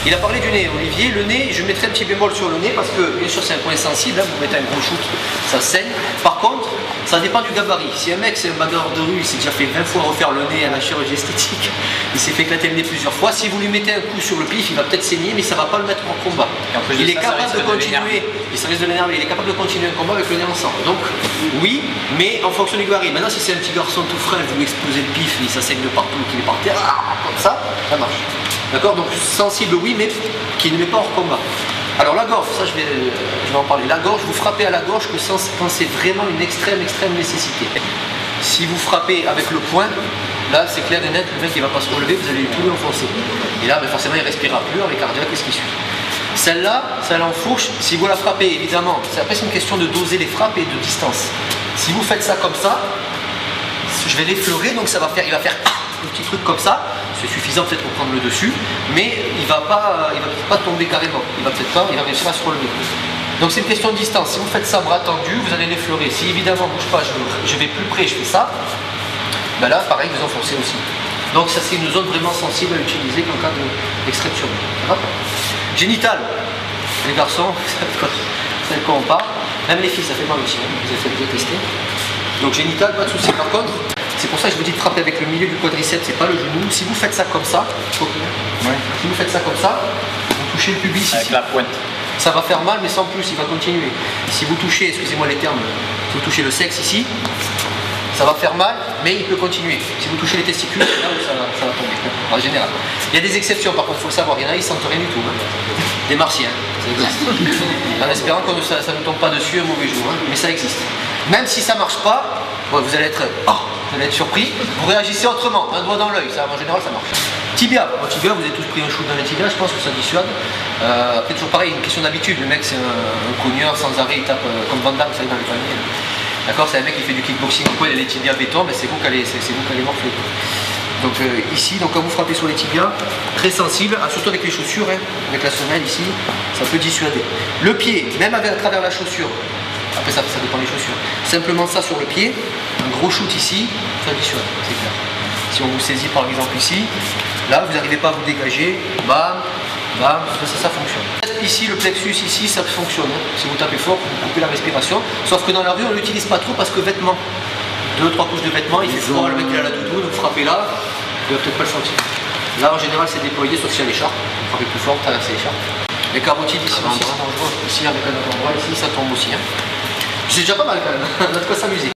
Il a parlé du nez, Olivier. Le nez, je mettrai un petit bémol sur le nez parce que bien sûr c'est un point sensible, hein, vous mettez un gros shoot, ça saigne. Par contre, ça dépend du gabarit. Si un mec c'est un bagarreur de rue, il s'est déjà fait 20 fois refaire le nez à la chirurgie esthétique, il s'est fait éclater le nez plusieurs fois, si vous lui mettez un coup sur le pif, il va peut-être saigner, mais ça ne va pas le mettre en combat. Il est capable de continuer, ça risque de l'énerver, il est capable de continuer un combat avec le nez ensemble. Donc oui, mais en fonction du gabarit. Maintenant si c'est un petit garçon tout frais, vous lui explosez le pif, ça saigne de partout, qu'il est par terre, comme ça marche. D'accord? Donc sensible oui, mais qui ne met pas hors combat. Alors la gorge, ça je vais en parler. La gorge, vous frappez à la gorge quand c'est vraiment une extrême nécessité. Si vous frappez avec le poing, là c'est clair et net, le mec il va pas se relever, vous allez tout lui enfoncer. Et là forcément il respirera plus, avec cardiaque, qu'est-ce qui suit? Celle-là en fourche, si vous la frappez évidemment, après c'est une question de doser les frappes et de distance. Si vous faites ça comme ça, je vais l'effleurer, donc il va faire un petit truc comme ça, c'est suffisant peut-être pour prendre le dessus, mais il va pas tomber carrément, il va réussir à se relever. Donc c'est une question de distance. Si vous faites ça bras tendu, vous allez l'effleurer. Si évidemment bouge pas, je vais plus près, je fais ça, ben là pareil vous enfoncez aussi. Donc ça c'est une zone vraiment sensible à utiliser en cas d'extraction. Génital, les garçons, c'est le quoi on part. Même les filles ça fait mal aussi, hein. Vous avez déjà testé. Donc génital, pas de souci. Par contre, c'est pour ça que je vous dis de frapper avec le milieu du quadriceps, c'est pas le genou. Si vous faites ça comme ça, si vous faites ça comme ça, vous touchez le pubis ici. Avec la pointe. Ça va faire mal, mais sans plus, il va continuer. Si vous touchez, excusez-moi les termes, si vous touchez le sexe ici, ça va faire mal, mais il peut continuer. Si vous touchez les testicules, c'est là où ça va tomber, en général. Il y a des exceptions, par contre, il faut le savoir, il y en a, ils sentent rien du tout. Hein. Des martiens, ça existe. En espérant que ça ne tombe pas dessus un mauvais jour, hein, mais ça existe. Même si ça ne marche pas, vous allez être surpris, vous réagissez autrement, un doigt dans l'œil, ça en général ça marche. Tibia, tibia, vous avez tous pris un shoot dans les tibias, je pense que ça dissuade. Après toujours pareil, une question d'habitude, le mec c'est un cogneur sans arrêt, il tape comme Van Damme, vous savez dans les paniers. D'accord, c'est un mec qui fait du kickboxing ou quoi, il a les tibias béton, mais c'est vous qui allez morfler. Donc ici, quand vous frappez sur les tibias, très sensible, surtout avec les chaussures, hein, avec la semelle ici, ça peut dissuader. Le pied, même à travers la chaussure, après ça dépend des chaussures. Simplement ça sur le pied, un gros shoot ici, ça dissuade, c'est clair. Si on vous saisit par exemple ici, là vous n'arrivez pas à vous dégager, bam, bam, ça fonctionne. Ici le plexus, ici ça fonctionne. Hein. Si vous tapez fort, vous coupez la respiration. Sauf que dans la rue on l'utilise pas trop parce que vêtements. 2-3 couches de vêtements, il fait froid, le mec il a la doudoune, vous frappez là, il va peut-être pas le sentir. Là en général c'est déployé sauf s'il y a l'écharpe, vous frappez plus fort, traversez l'écharpe. Les carotides ici, ici avec un autre endroit, ici ça tombe aussi. Hein. C'est déjà pas mal quand même, on a de quoi s'amuser.